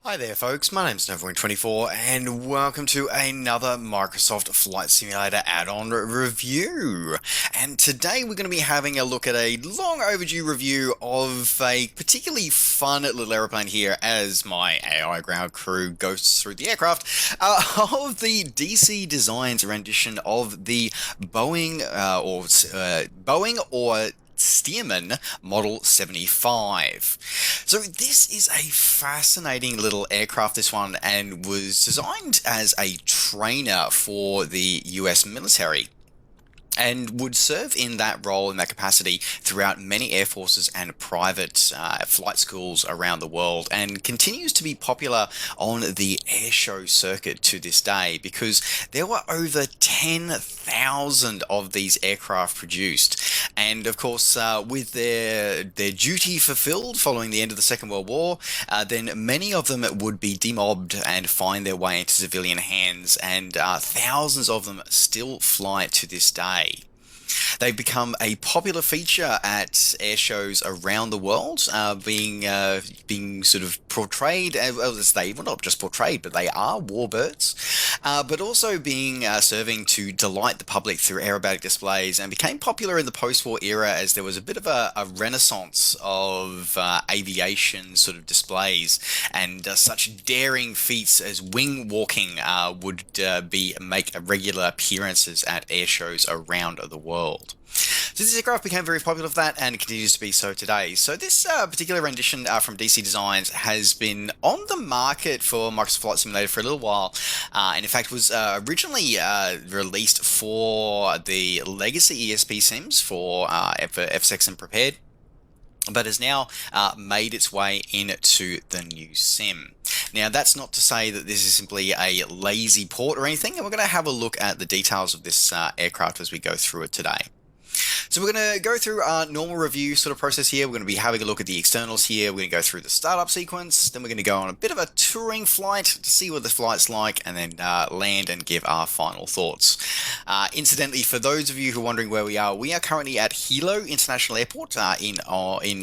Hi there folks, my name's Novoin24 and welcome to another Microsoft Flight Simulator add-on review. And today we're going to be having a look at a long overdue review of a particularly fun little aeroplane here as my AI ground crew goes through the aircraft of the DC Designs rendition of the Boeing or Stearman Model 75. So this is a fascinating little aircraft, this one, and was designed as a trainer for the US military, and would serve in that role, in that capacity, throughout many air forces and private flight schools around the world, and continues to be popular on the airshow circuit to this day because there were over 10,000 of these aircraft produced. And of course, with their duty fulfilled following the end of the Second World War, then many of them would be demobbed and find their way into civilian hands, and thousands of them still fly to this day. They've become a popular feature at air shows around the world, being sort of portrayed as well, not just portrayed, but they are warbirds, but also being serving to delight the public through aerobatic displays, and became popular in the post-war era as there was a bit of a renaissance of aviation sort of displays, and such daring feats as wing walking would make regular appearances at air shows around the world. So this aircraft became very popular for that, and continues to be so today. So this particular rendition from DC Designs has been on the market for Microsoft Flight Simulator for a little while, and in fact was originally released for the legacy ESP sims for FSX and Prepared, but has now made its way into the new sim. Now, that's not to say that this is simply a lazy port or anything, and we're going to have a look at the details of this aircraft as we go through it today. So we're going to go through our normal review sort of process here. We're going to be having a look at the externals here. We're going to go through the startup sequence. Then we're going to go on a bit of a touring flight to see what the flight's like, and then land and give our final thoughts. Incidentally, for those of you who are wondering where we are currently at Hilo International Airport in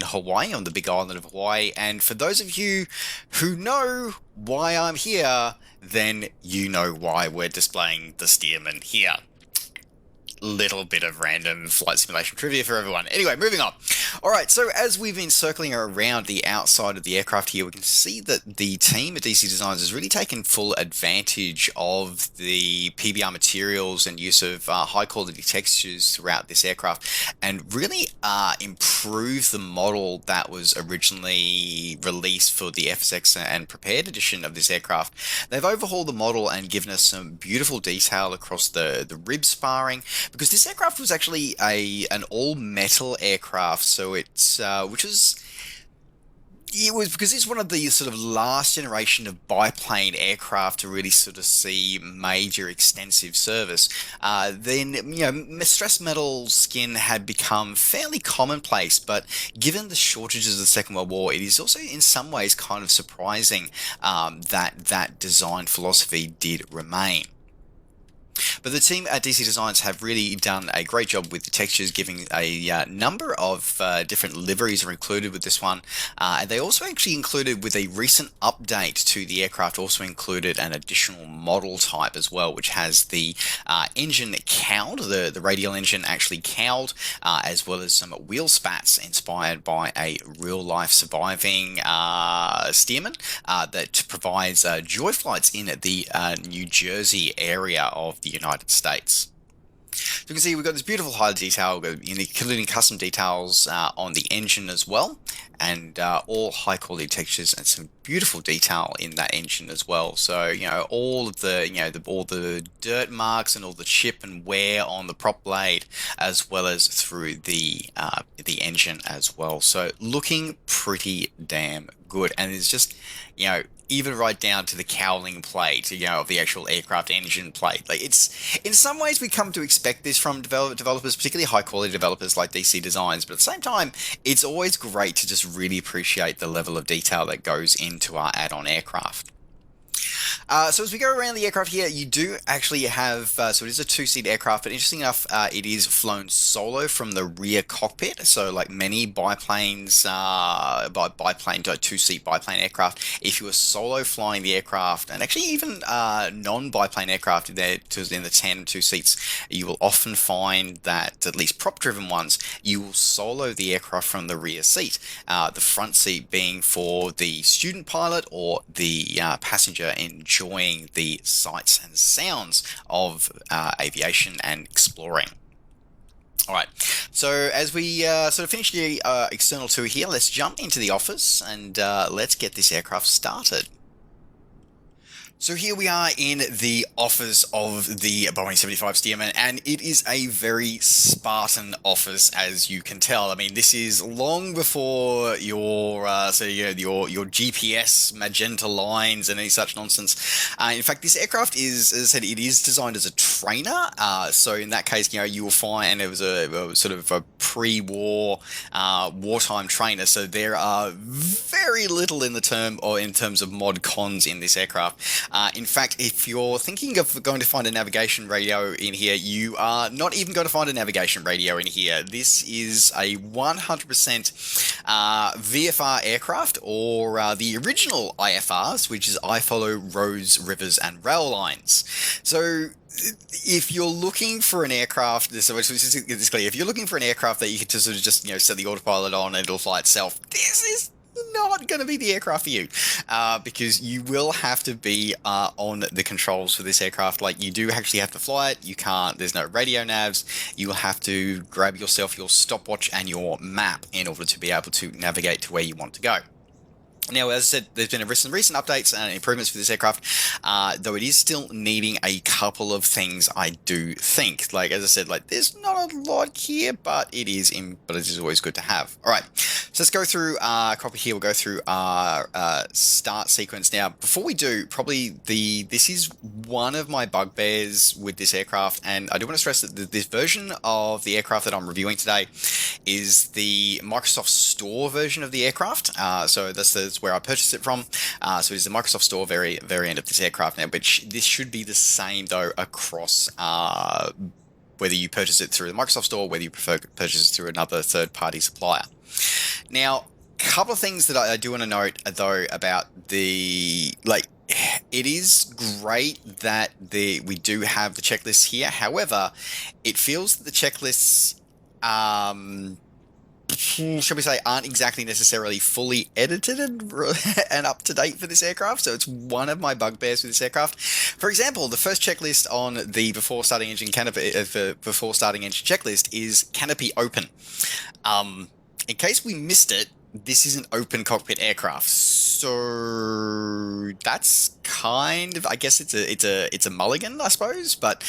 Hawaii, on the big island of Hawaii. And for those of you who know why I'm here, then you know why we're displaying the Stearman here. Little bit of random flight simulation trivia for everyone. Anyway, moving on. Alright, so as we've been circling around the outside of the aircraft here, we can see that the team at DC Designs has really taken full advantage of the PBR materials and use of high quality textures throughout this aircraft, and really improved the model that was originally released for the FSX and Prepared edition of this aircraft. They've overhauled the model and given us some beautiful detail across the rib sparring, because this aircraft was actually an all-metal aircraft, so it's because it's one of the sort of last generation of biplane aircraft to really sort of see major extensive service. Then, stress metal skin had become fairly commonplace, but given the shortages of the Second World War, it is also in some ways kind of surprising that design philosophy did remain. But the team at DC Designs have really done a great job with the textures, giving a number of different liveries are included with this one. And they also actually included, with a recent update to the aircraft, also included an additional model type as well, which has the engine cowled, the radial engine actually cowled, as well as some wheel spats inspired by a real-life surviving Stearman that provides joy flights in the New Jersey area of the United States. So you can see we've got this beautiful high detail, including custom details on the engine as well, and all high quality textures and some beautiful detail in that engine as well. So all of the all the dirt marks and all the chip and wear on the prop blade, as well as through the engine as well. So looking pretty damn good, and it's just even right down to the cowling plate, of the actual aircraft engine plate. Like, it's, in some ways we come to expect this from developers, particularly high quality developers like DC Designs, but at the same time, it's always great to just really appreciate the level of detail that goes into our add-on aircraft. So as we go around the aircraft here, you do actually have, so it is a two-seat aircraft, but interesting enough, it is flown solo from the rear cockpit. So like many biplanes, biplane, two-seat biplane aircraft, if you were solo flying the aircraft, and actually even non-biplane aircraft in the tandem two seats, you will often find that, at least prop-driven ones, you will solo the aircraft from the rear seat. The front seat being for the student pilot or the passenger enjoying the sights and sounds of aviation and exploring. All right, so as we sort of finish the external tour here, let's jump into the office and let's get this aircraft started. So here we are in the office of the Boeing 75 Stearman, and it is a very Spartan office, as you can tell. I mean, this is long before your your GPS magenta lines and any such nonsense. In fact, this aircraft is, as I said, it is designed as a trainer. So in that case, you will find, and it was a sort of a pre-war, wartime trainer. So there are very little in terms of mod cons in this aircraft. In fact, if you're thinking of going to find a navigation radio in here, you are not even going to find a navigation radio in here. This is a 100% VFR aircraft, or the original IFRs, which is I follow roads, rivers, and rail lines. So if you're looking for an aircraft, if you're looking for an aircraft that you can just sort of set the autopilot on and it'll fly itself, this is not going to be the aircraft for you, because you will have to be on the controls for this aircraft. Like, you do actually have to fly it. You can't, there's no radio navs. You will have to grab yourself your stopwatch and your map in order to be able to navigate to where you want to go. Now, as I said, there's been recent updates and improvements for this aircraft, though it is still needing a couple of things, I do think. Like, as I said, like, there's not a lot here, but it is always good to have. All right, so let's go through Cockpit here. We'll go through our start sequence. Now, before we do, this is one of my bugbears with this aircraft, and I do want to stress that this version of the aircraft that I'm reviewing today is the Microsoft Store version of the aircraft. So that's where I purchased it from. So it's the Microsoft Store variant of this aircraft now, but this should be the same though across whether you purchase it through the Microsoft Store, or whether you prefer to purchase it through another third-party supplier. Now, a couple of things that I do want to note though about it is great that we do have the checklists here. However, it feels that the checklists, shall we say, aren't exactly necessarily fully edited and up to date for this aircraft. So it's one of my bugbears with this aircraft. For example, the first checklist on the before starting engine checklist is canopy open. In case we missed it, this is an open cockpit aircraft. So that's kind of, I guess it's a mulligan, I suppose, but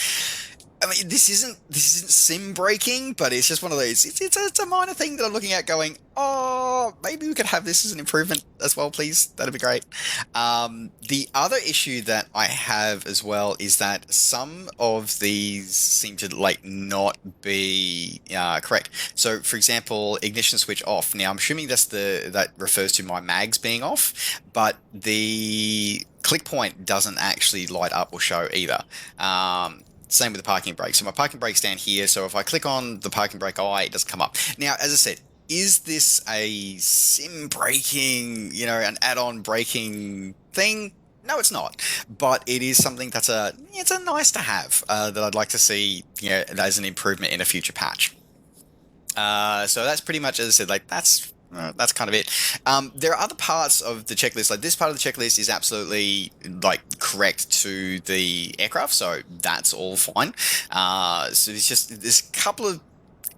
I mean, this isn't sim breaking, but it's just one of those. It's a minor thing that I'm looking at, going, oh, maybe we could have this as an improvement as well, please. That'd be great. The other issue that I have as well is that some of these seem to not be correct. So, for example, ignition switch off. Now, I'm assuming that refers to my mags being off, but the click point doesn't actually light up or show either. Same with the parking brake. So my parking brake's down here. So if I click on the parking brake eye, it doesn't come up. Now, as I said, is this a sim braking, an add-on braking thing? No, it's not. But it is something it's a nice to have that I'd like to see, as an improvement in a future patch. So that's pretty much, as I said, that's kind of it. There are other parts of the checklist. Like, this part of the checklist is absolutely correct to the aircraft, so that's all fine. So there's a couple of,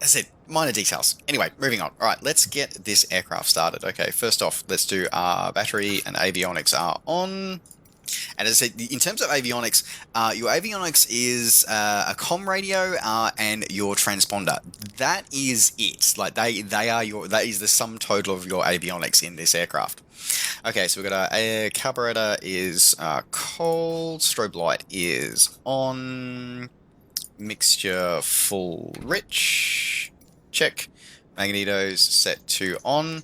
as I said, minor details. Anyway, moving on. All right, let's get this aircraft started. Okay, first off, let's do battery and avionics are on. And as I said, in terms of avionics, your avionics is a comm radio and your transponder. That is it. That is the sum total of your avionics in this aircraft. Okay, so we've got our carburetor is cold, strobe light is on, mixture full rich, check, magnetos set to on.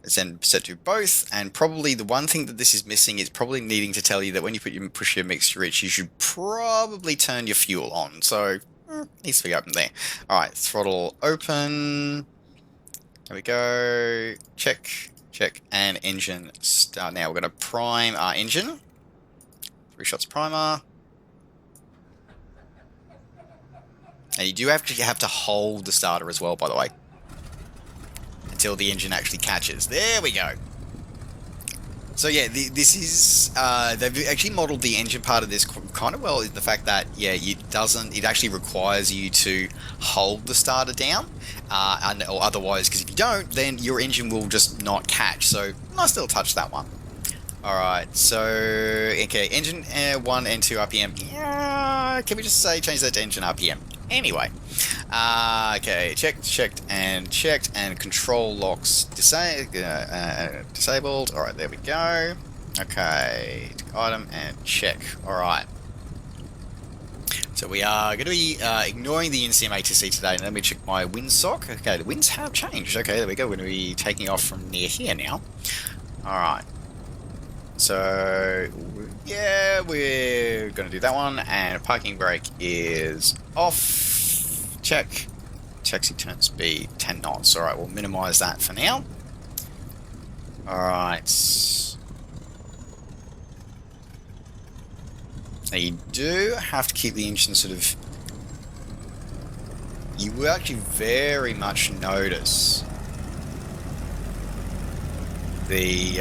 It's then set to both, and probably the one thing that this is missing is probably needing to tell you that when you push your mixture reach, you should probably turn your fuel on. So, needs to be open there. Alright, throttle open. There we go. Check, check, and engine start. Now we're going to prime our engine. 3 shots primer. And you do have to hold the starter as well, by the way, until the engine actually catches. There we go. So yeah, this is they've actually modelled the engine part of this kind of well in the fact that it actually requires you to hold the starter down, or otherwise, because if you don't, then your engine will just not catch. So nice little touch, that one. All right, so okay, engine 1 and 2 RPM. Yeah, can we just say change that to engine RPM? Anyway, okay, checked, and control locks disabled. All right, there we go. Okay, item and check. All right. So we are going to be ignoring the NCM ATC today. Let me check my windsock. Okay, the winds have changed. Okay, there we go. We're going to be taking off from near here now. All right. So, yeah, we're going to do that one, and parking brake is off. Check. Taxi turn speed 10 knots. Alright, we'll minimize that for now. Alright. Now you do have to keep the engine sort of... You will actually very much notice the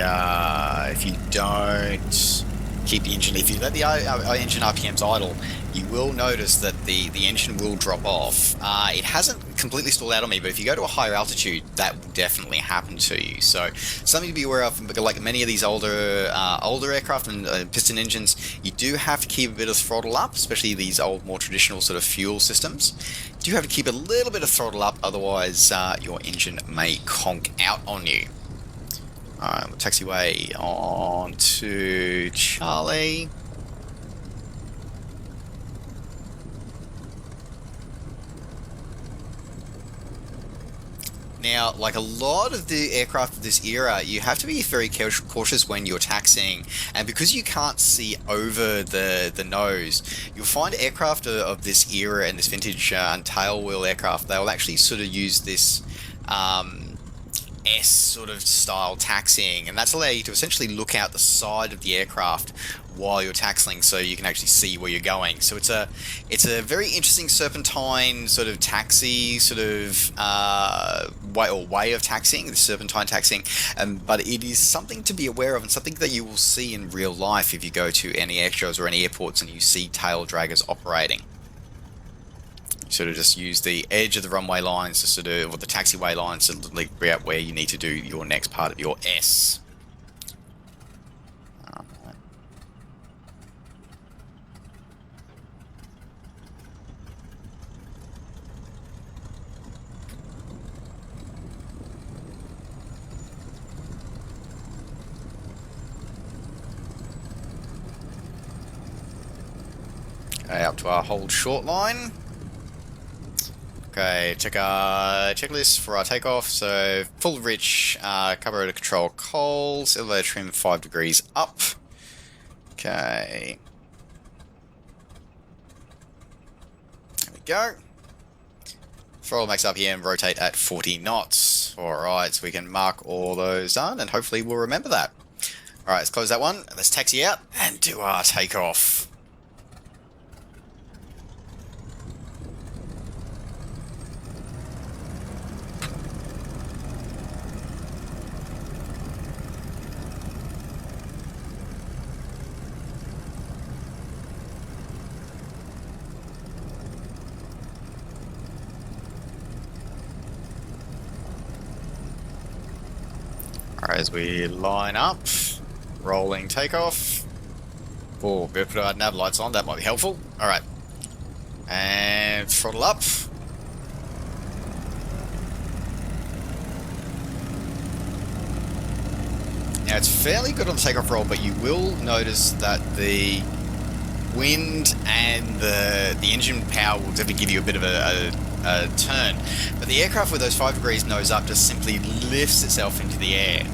if you don't keep the engine, if you let the engine RPMs idle, you will notice that the engine will drop off. It hasn't completely stalled out on me, but if you go to a higher altitude, that will definitely happen to you. So something to be aware of. Like many of these older aircraft and piston engines, you do have to keep a bit of throttle up, especially these old, more traditional sort of fuel systems. You do have to keep a little bit of throttle up, otherwise your engine may conk out on you. Alright, we'll taxiway on to Charlie. Now, like a lot of the aircraft of this era, you have to be very cautious when you're taxiing, and because you can't see over the nose, you'll find aircraft of this era and this vintage and tailwheel aircraft, they'll actually sort of use this S sort of style taxiing, and that's allow you to essentially look out the side of the aircraft while you're taxiing, so you can actually see where you're going. So it's a very interesting serpentine sort of taxi sort of way of taxiing, the serpentine taxiing, but it is something to be aware of and something that you will see in real life if you go to any airshows or any airports and you see tail draggers operating. Sort of just use the edge of the runway lines to sort of, or the taxiway lines to figure out where you need to do your next part of your S. Okay, up to our hold short line. Okay, check our checklist for our takeoff. So, full rich, carburetor control cold, elevator trim 5 degrees up. Okay. There we go. Throttle max RPM, rotate at 40 knots. Alright, so we can mark all those done, and hopefully we'll remember that. Alright, let's close that one. Let's taxi out and do our takeoff. Alright, as we line up, rolling takeoff. Oh, we're going to put our nav lights on, that might be helpful. Alright. And throttle up. Now it's fairly good on the takeoff roll, but you will notice that the wind and the engine power will definitely give you a bit of a turn, but the aircraft with those 5 degrees nose up just simply lifts itself into the air.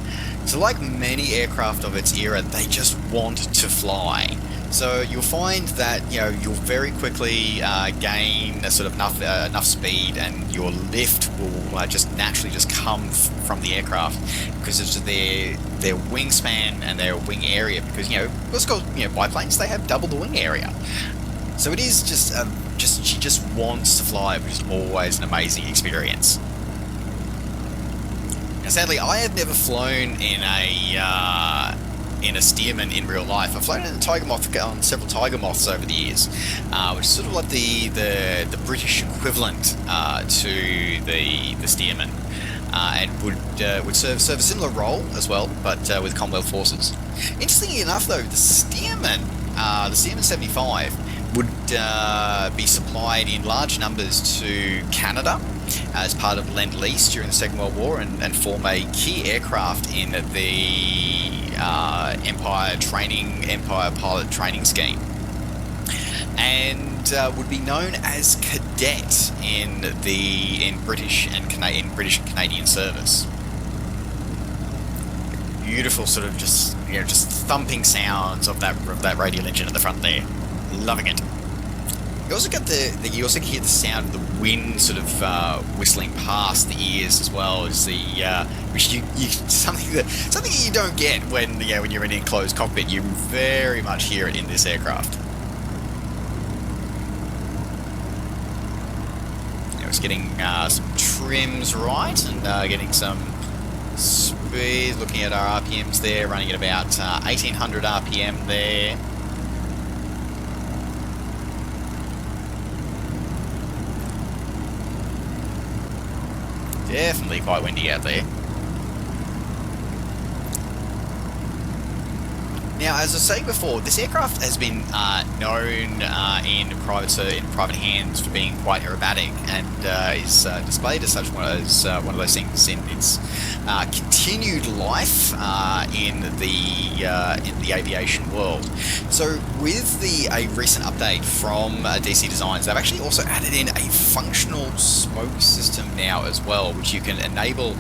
So like many aircraft of its era, they just want to fly. So you'll find that you'll very quickly gain a sort of enough speed, and your lift will just naturally just come from the aircraft because of their wingspan and their wing area. Because what's called biplanes, they have double the wing area. So it is she just wants to fly, which is always an amazing experience. Now, sadly, I have never flown in a Stearman in real life. I've flown in a Tiger Moth on several Tiger Moths over the years, which is sort of like the British equivalent to the Stearman, and would serve a similar role as well, but with Commonwealth forces. Interestingly enough, though, the Stearman 75 would be supplied in large numbers to Canada as part of Lend-Lease during the Second World War, and form a key aircraft in the Empire pilot training scheme, and would be known as cadet in British and Canadian service. Beautiful sort of just thumping sounds of that radial engine at the front there. Loving it. You also get you also hear the sound of the wind sort of whistling past the ears as well as which something that you don't get when you're in an enclosed cockpit. You very much hear it in this aircraft. It's getting some trims right, and getting some speed. Looking at our RPMs there, running at about 1800 RPM there. Definitely quite windy out there. Now, as I was saying before, this aircraft has been known in private hands for being quite aerobatic, and is displayed as such one of those things in its continued life in the aviation world. So, with a recent update from DC Designs, they've actually also added in a functional smoke system now as well, which you can enable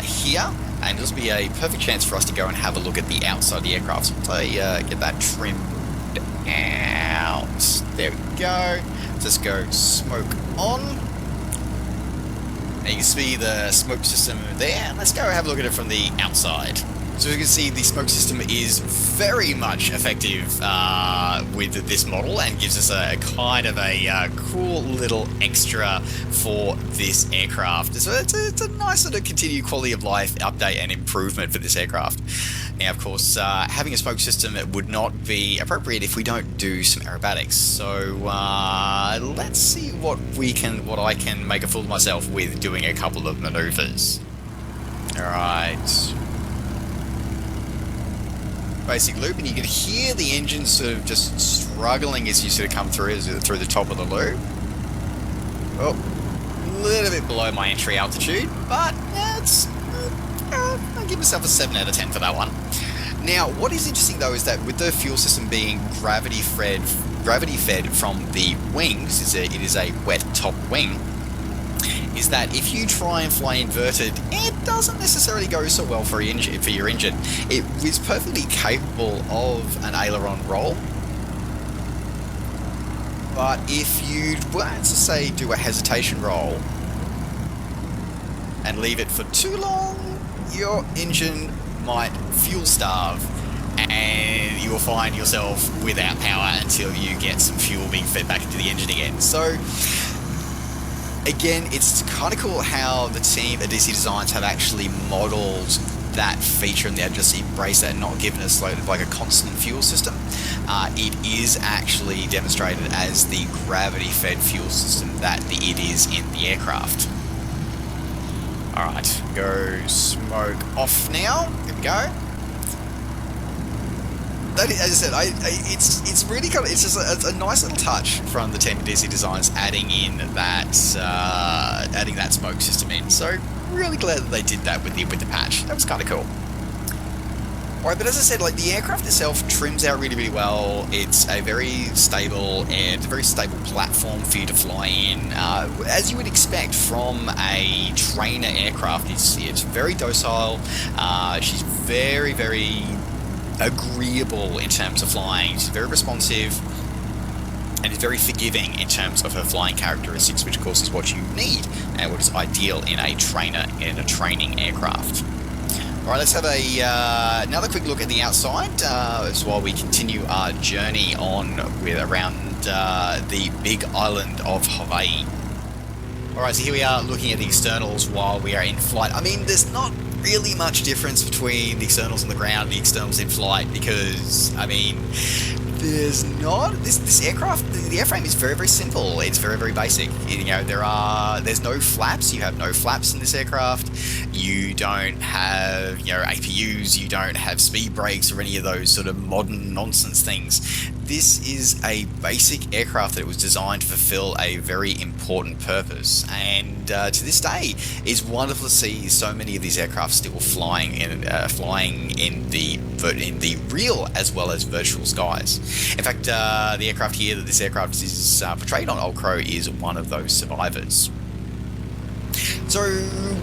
here. And this will be a perfect chance for us to go and have a look at the outside of the aircraft. So once I get that trimmed out, there we go. Let's go smoke on. And you can see the smoke system there. Let's go have a look at it from the outside. So as you can see, the smoke system is very much effective with this model, and gives us a kind of a cool little extra for this aircraft. So it's a nice sort of continued quality of life update and improvement for this aircraft. Now, of course, having a smoke system would not be appropriate if we don't do some aerobatics. So let's see what I can make a fool of myself with doing a couple of maneuvers. All right. Basic loop, and you can hear the engine sort of just struggling as you sort of come through the top of the loop. Oh, a little bit below my entry altitude, but I'll give myself a 7 out of 10 for that one. Now, what is interesting though is that with the fuel system being gravity fed from the wings, it is a wet top wing, is that if you try and fly inverted, it doesn't necessarily go so well for your engine. It is perfectly capable of an aileron roll, but if you were to say do a hesitation roll and leave it for too long, your engine might fuel starve, and you will find yourself without power until you get some fuel being fed back into the engine again. So again, it's kind of cool how the team at DC Designs have actually modelled that feature, and they've just embraced that and not given us like a constant fuel system. It is actually demonstrated as the gravity-fed fuel system that it is in the aircraft. Alright, go smoke off now. Here we go. As I said, it's really kind of, it's just a nice little touch from the team at DC Designs adding that smoke system in. So really glad that they did that with the patch. That was kind of cool. Alright, but as I said, like the aircraft itself trims out really, really well. It's a very stable platform for you to fly in, as you would expect from a trainer aircraft. It's very docile. She's very, very agreeable in terms of flying. She's very responsive and is very forgiving in terms of her flying characteristics, which of course is what you need and what is ideal in a training aircraft. Alright, let's have another quick look at the outside as while we continue our journey on around the big island of Hawaii. Alright, so here we are looking at the externals while we are in flight. I mean, there's not really much difference between the externals on the ground and the externals in flight because, I mean, there's not this aircraft. The airframe is very, very simple. It's very, very basic. You know, there's no flaps. You have no flaps in this aircraft. You don't have, you know, APUs. You don't have speed brakes or any of those sort of modern nonsense things. This is a basic aircraft that was designed to fulfill a very important purpose, and to this day, it's wonderful to see so many of these aircraft still flying in the real as well as virtual skies. In fact, the aircraft here that this aircraft is portrayed on Old Crow is one of those survivors. So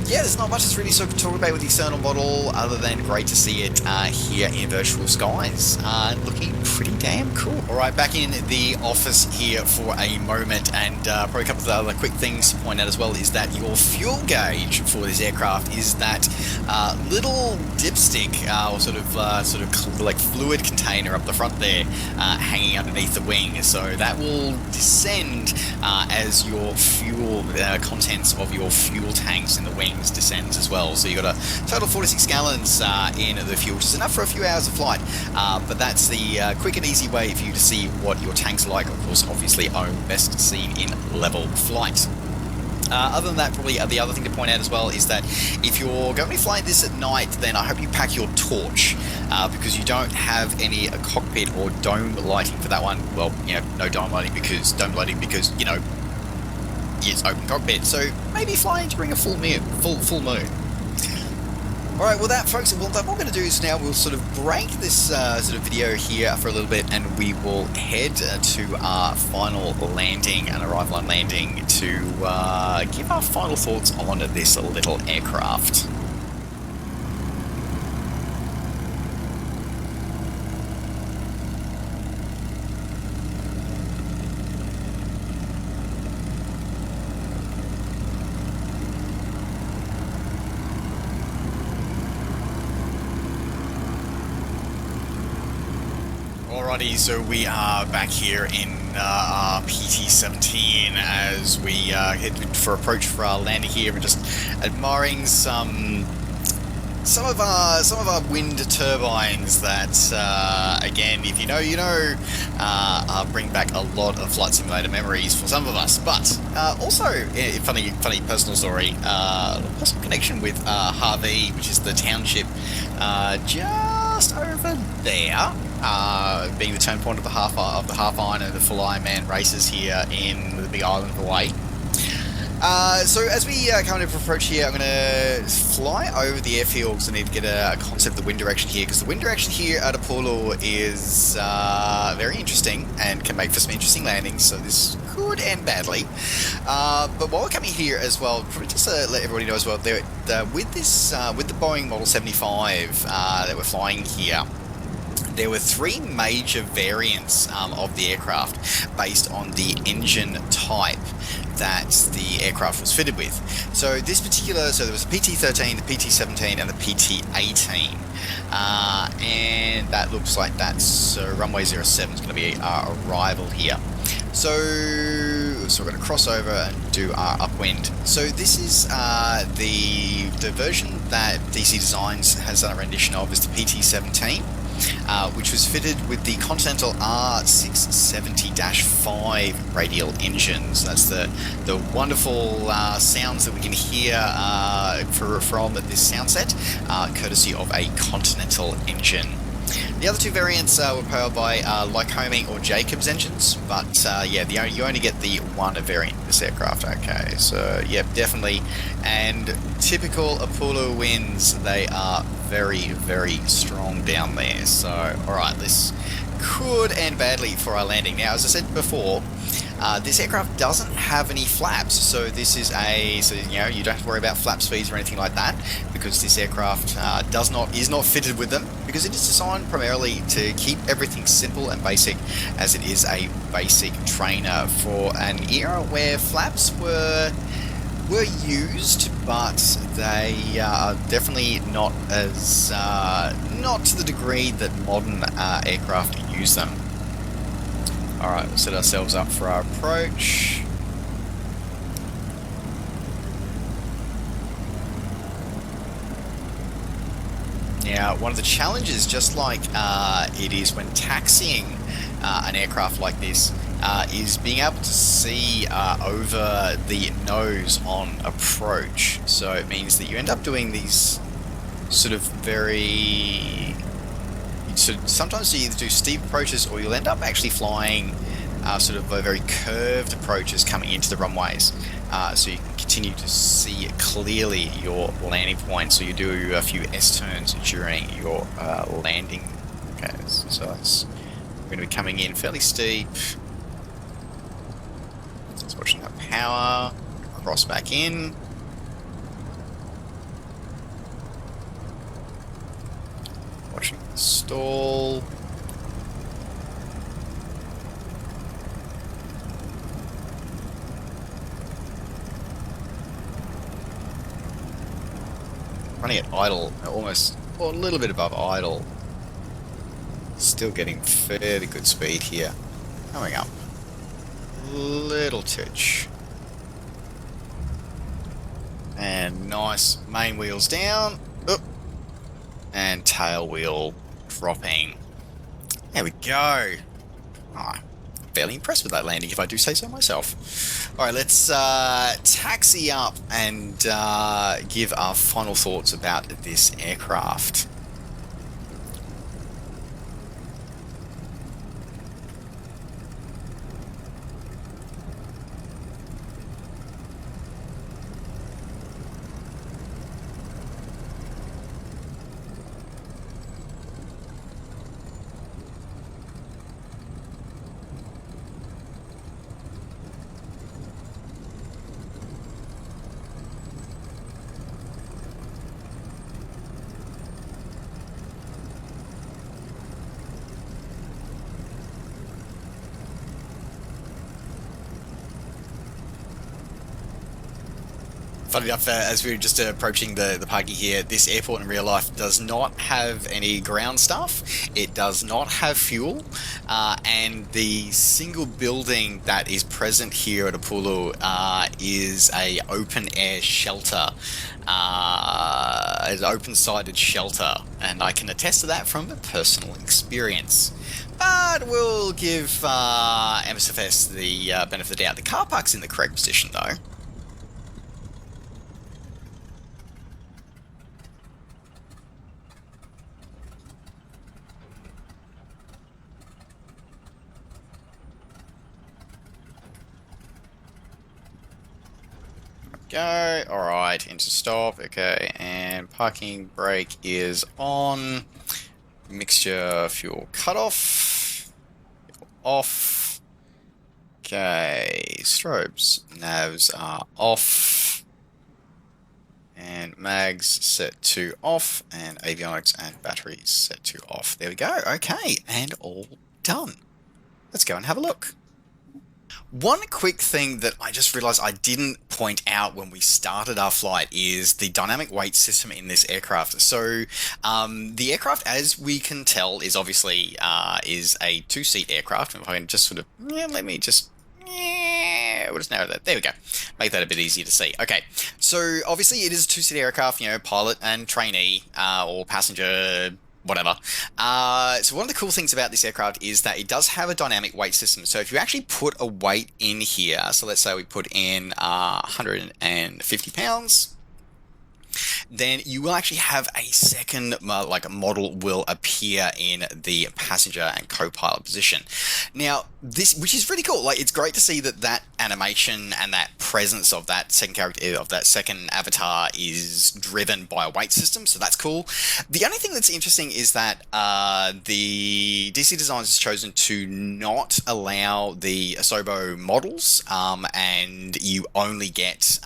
yeah, there's not much that's really sort of talk about with the external model other than great to see it here in virtual skies. Looking pretty damn cool. Alright, back in the office here for a moment, and probably a couple of other quick things to point out as well is that your fuel gauge for this aircraft is that little dipstick or sort of like fluid container up the front there hanging underneath the wing. So that will descend as your fuel contents of your fuel tanks in the wings descends as well. So you've got a total 46 gallons in the fuel, which is enough for a few hours of flight, but that's the quick and easy way for you to see what your tanks are like. Of course, obviously best seen in level flight. Other than that, probably the other thing to point out as well is that if you're going to be flying this at night, then I hope you pack your torch, because you don't have any cockpit or dome lighting for that one. Well, you know, no dome lighting because you know, it's open cockpit, so maybe flying during a full moon. Alright, well that, folks, what we're going to do is now we'll sort of break this sort of video here for a little bit, and we will head to our final landing and arrival and landing to give our final thoughts on this little aircraft. Alrighty, so we are back here in our PT-17 as we head for approach for our landing here. We're just admiring some of our wind turbines that, again, if you know, you know, bring back a lot of Flight Simulator memories for some of us. But also, funny personal story, personal connection with Hawai'i, which is the township just over there. Being the turn point of the half iron and the full Ironman races here in the big island of Hawaii. So as we kind of approach here, I'm going to fly over the airfield because I need to get a concept of the wind direction here, because the wind direction here at Apollo is very interesting and can make for some interesting landings, so this could end badly. But while we're coming here as well, probably just to let everybody know as well, with the Boeing Model 75 that we're flying here, there were three major variants of the aircraft based on the engine type that the aircraft was fitted with. So this particular, so there was the PT-13, the PT-17 and the PT-18. And that looks like that's runway 07 is going to be our arrival here. So we're going to cross over and do our upwind. So this is the version that DC Designs has done a rendition of is the PT-17. Which was fitted with the Continental R670-5 radial engines. That's the wonderful sounds that we can hear from this sound set, courtesy of a Continental engine. The other two variants were powered by Lycoming or Jacobs engines, but yeah, you only get the one variant of this aircraft. Okay, so yeah, definitely. And typical Apollo winds, they are very, very strong down there. So, alright, this could end badly for our landing. Now, as I said before, this aircraft doesn't have any flaps, so this is so you know, you don't have to worry about flap speeds or anything like that, because this aircraft is not fitted with them, because it is designed primarily to keep everything simple and basic, as it is a basic trainer for an era where flaps were used, but they are definitely not as not to the degree that modern aircraft use them. Alright, we'll set ourselves up for our approach. Now, one of the challenges, just like it is when taxiing an aircraft like this, is being able to see over the nose on approach. So it means that you end up doing these sort of very... So sometimes you either do steep approaches, or you'll end up actually flying sort of very curved approaches coming into the runways, so you can continue to see clearly your landing point. So you do a few S-turns during your landing. Okay, so we're going to be coming in fairly steep. Just watching that power cross back in. Watching the stall. Running at idle, almost, or a little bit above idle. Still getting fairly good speed here. Coming up. Little titch. And nice main wheels down. Oop. And tail wheel dropping. There we go. Oh, fairly impressed with that landing, if I do say so myself. Alright, let's taxi up and give our final thoughts about this aircraft. Funny enough, as we were just approaching the parking here, this airport in real life does not have any ground staff. It does not have fuel, and the single building that is present here at Apulu is a open air shelter, an open-sided shelter, and I can attest to that from personal experience. But we'll give MSFS the benefit of the doubt. The car park's in the correct position, though. Go. Alright, into stop. Okay, and parking brake is on. Mixture fuel cutoff. Off. Okay, strobes. Navs are off. And mags set to off. And avionics and batteries set to off. There we go. Okay, and all done. Let's go and have a look. One quick thing that I just realized I didn't point out when we started our flight is the dynamic weight system in this aircraft. So the aircraft, as we can tell, is obviously is a two-seat aircraft. If I can just sort of, let me just, we'll just narrow that. There we go. Make that a bit easier to see. Okay, so obviously it is a two-seat aircraft, you know, pilot and trainee or passenger, whatever. So one of the cool things about this aircraft is that it does have a dynamic weight system. So if you actually put a weight in here, so let's say we put in 150 pounds, then you will actually have a second like model will appear in the passenger and co-pilot position. Now, this, which is really cool. Like, it's great to see that that animation and that presence of that second character, of that second avatar, is driven by a weight system. So that's cool. The only thing that's interesting is that the DC Designs has chosen to not allow the Asobo models, and you only get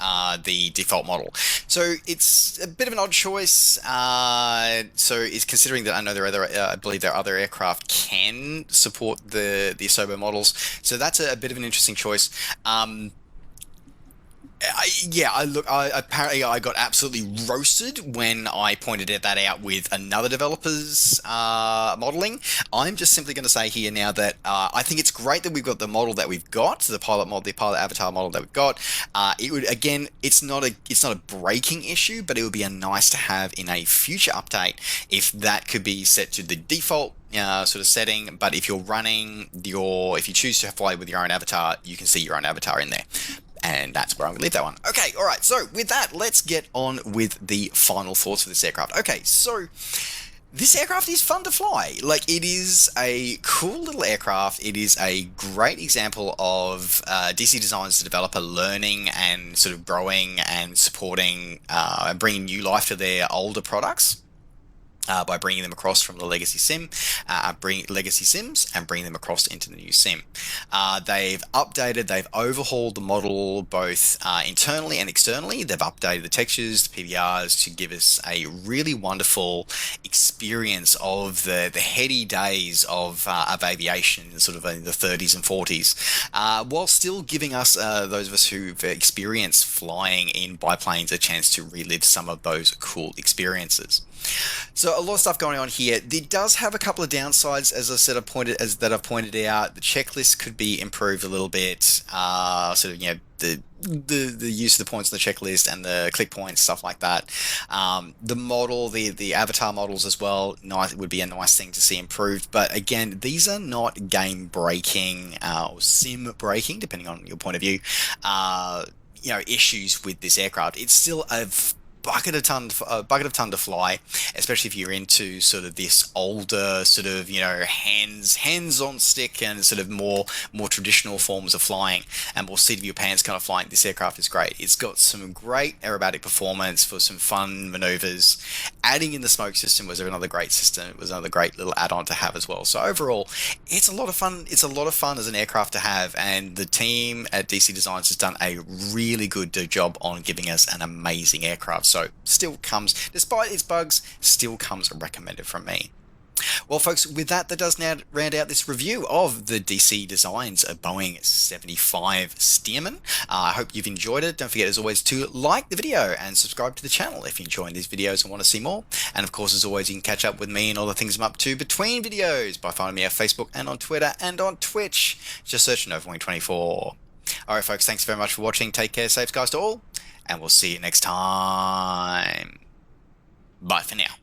the default model. So it's a bit of an odd choice. So it's considering that I know there are other, I believe there are other aircraft can support the Asobo models. So that's a bit of an interesting choice. Apparently I got absolutely roasted when I pointed that out with another developer's modeling. I'm just simply going to say here now that I think it's great that we've got the model that we've got, the pilot avatar model that we've got. It would, again, it's not a breaking issue, but it would be a nice to have in a future update if that could be set to the default sort of setting. But if you're running if you choose to fly with your own avatar, you can see your own avatar in there. And that's where I'm going to leave that one. Okay, all right. So with that, let's get on with the final thoughts for this aircraft. Okay, so this aircraft is fun to fly. Like, it is a cool little aircraft. It is a great example of DC Designs, the developer, learning and sort of growing and supporting and bringing new life to their older products. By bringing them across from the legacy sims and bringing them across into the new sim. They've overhauled the model both internally and externally. They've updated the textures, the PBRs, to give us a really wonderful experience of the heady days of aviation, sort of in the 30s and 40s, while still giving us, those of us who've experienced flying in biplanes, a chance to relive some of those cool experiences. So a lot of stuff going on here. It does have a couple of downsides, as I said, I've pointed out. The checklist could be improved a little bit. Sort of, the use of the points on the checklist and the click points, stuff like that. The model, the avatar models as well, nice, would be a nice thing to see improved. But again, these are not game breaking or sim breaking, depending on your point of view. Issues with this aircraft. It's still a bucket of ton to fly, especially if you're into sort of this older sort of hands on stick and sort of more traditional forms of flying and more seat of your pants kind of flying. This aircraft is great. It's got some great aerobatic performance for some fun maneuvers. Adding in the smoke system was another great system. It was another great little add-on to have as well. So overall, it's a lot of fun. It's a lot of fun as an aircraft to have, and the team at DC Designs has done a really good job on giving us an amazing aircraft. So still comes, despite its bugs, still comes recommended from me. Well, folks, with that does now round out this review of the DC Designs Boeing 75 Stearman. I hope you've enjoyed it. Don't forget, as always, to like the video and subscribe to the channel if you're enjoying these videos and want to see more. And of course, as always, you can catch up with me and all the things I'm up to between videos by finding me on Facebook and on Twitter and on Twitch. Just search NovaWing24. All right, folks, thanks very much for watching. Take care, safe skies to all, and we'll see you next time. Bye for now.